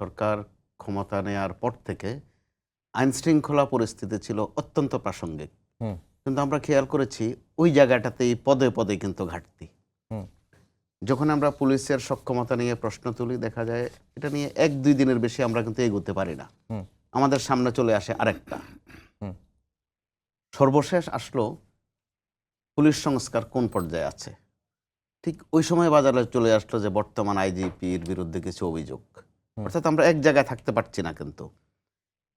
সরকার ক্ষমতা নেয়ার পর থেকে আইনশৃঙ্খলা পরিস্থিতি ছিল অত্যন্ত প্রাসঙ্গিক। হুম, কিন্তু আমরা খেয়াল করেছি ওই জায়গাটাতেই পদে পদে কিন্তু ঘাটতি। হুম, যখন আমরা পুলিশের সক্ষমতা নিয়ে প্রশ্ন তুলি, দেখা যায় এটা নিয়ে ১-২ দিনের বেশি আমরা কিন্তু এগোতে পারি না। হুম, আমাদের সামনে চলে আসে আরেকটা। হুম, সর্বশেষ আসলো পুলিশ সংস্কার কোন পর্যায়ে আছে। ঠিক ওই সময় বাজারে চলে আসলো যে বর্তমান আইজিপির বিরুদ্ধে কিছু অভিযোগ। হুম, অর্থাৎ আমরা এক জায়গায় থাকতে পারছি না কিন্তু।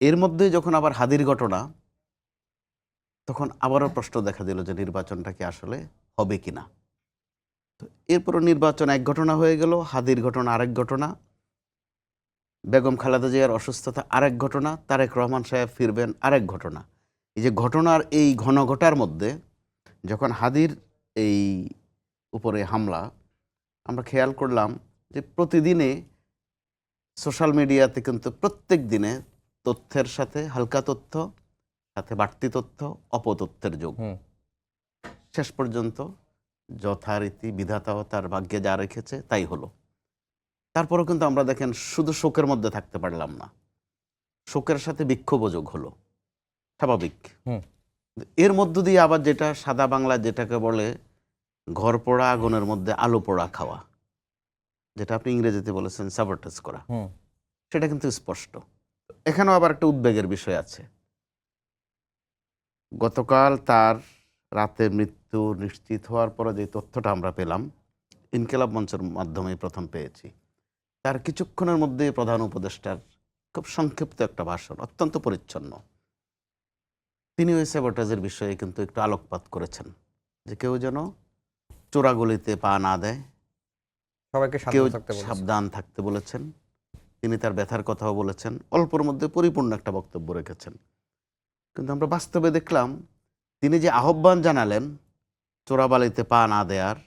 এর মধ্যেই যখন আবার হাদির ঘটনা, তখন আবারও প্রশ্ন দেখা দিল যে নির্বাচনটা কি আসলে হবে কিনা। তো এরপরও নির্বাচন এক ঘটনা হয়ে গেল, হাদির ঘটনা আরেক ঘটনা, বেগম খালেদা জিয়ার অসুস্থতা আরেক ঘটনা, তারেক রহমান সাহেব ফিরবেন আরেক ঘটনা। এই যে ঘটনার এই ঘনঘটার মধ্যে যখন হাদির এই উপরে হামলা, আমরা খেয়াল করলাম যে প্রতিদিনে সোশ্যাল মিডিয়াতে কিন্তু প্রত্যেক দিনে তথ্যের সাথে হালকা তথ্য, সাথে বাড়তি তথ্য, অপতথ্যের যোগ। হুম, শেষ পর্যন্ত যথারীতি বিধাতাও তার ভাগ্যে যা রেখেছে তাই হলো। তারপরেও কিন্তু আমরা দেখেন শুধু শোকের মধ্যে থাকতে পারলাম না, শোকের সাথে বিক্ষোভ যোগ হলো, স্বাভাবিক। হুম, এর মধ্য দিয়ে আবার যেটা সাদা বাংলা যেটাকে বলে ঘর পোড়া আগুনের মধ্যে আলো পোড়া খাওয়া, যেটা আপনি ইংরেজিতে বলেছেন স্যাবোটেজ করা, হুম, সেটা কিন্তু স্পষ্ট। এখানেও আবার একটা উদ্বেগের বিষয় আছে। গতকাল তার রাতে মৃত্যু নিশ্চিত হওয়ার পরে যে তথ্যটা আমরা পেলাম, ইনকিলাব মঞ্চের মাধ্যমে প্রথম পেয়েছি। তার কিছুক্ষণের মধ্যেই প্রধান উপদেষ্টার খুব সংক্ষিপ্ত একটা ভাষণ, অত্যন্ত পরিচ্ছন্ন। তিনি ওই স্যাবোটেজের বিষয়ে কিন্তু একটু আলোকপাত করেছেন যে কেউ যেন চোরাগলিতে পা না দেয়, সবাইকে কেউ সাবধান থাকতে বলেছে। সাবধান থাকতে বলেছেন। তিনি তার ব্যথার কথাও বলেছেন, অল্পর মধ্যে পরিপূর্ণ একটা বক্তব্য রেখেছেন। কিন্তু আমরা বাস্তবে দেখলাম তিনি যে আহ্বান জানালেন চোরাবালিতে পা না দেয়ার,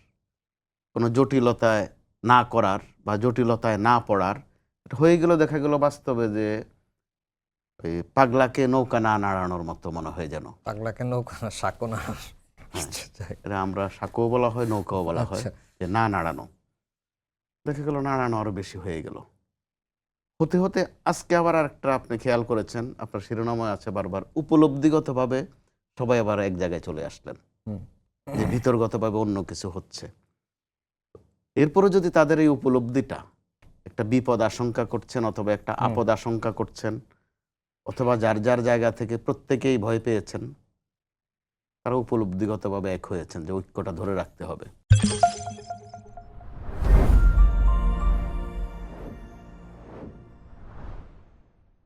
কোনো জটিলতায় না করার বা জটিলতায় না পড়ার, এটা হয়ে গেল দেখা গেল বাস্তবে যে ওই পাগলাকে নৌকা না নাড়ানোর মতো মনে হয় যেন। পাগলাকে নৌকা না সাঁকো না। হ্যাঁ, যাই। এটা আমরা সাঁকোও বলা হয়, নৌকাও বলা হয়, আচ্ছা। যে না নাড়ানো। দেখা গেল নাড়ানো আরো বেশি হয়ে গেল। হতে হতে আজকে আবার আরেকটা আপনি খেয়াল করেছেন, আপনার শিরোনামে আছে বারবার, উপলব্ধিগতভাবে সবাই আবার এক জায়গায় চলে আসলেন হুম, যে ভিতরগতভাবে অন্য কিছু হচ্ছে। এরপরে যদি তাদের এই উপলব্ধিটা একটা বিপদ আশঙ্কা করছেন, অথবা একটা হুম, আপদ আশঙ্কা করছেন, অথবা যার যার জায়গা থেকে প্রত্যেকেই ভয় পেয়েছেন, তারা উপলব্ধিগতভাবে এক হয়েছেন যে ঐক্যটা ধরে রাখতে হবে।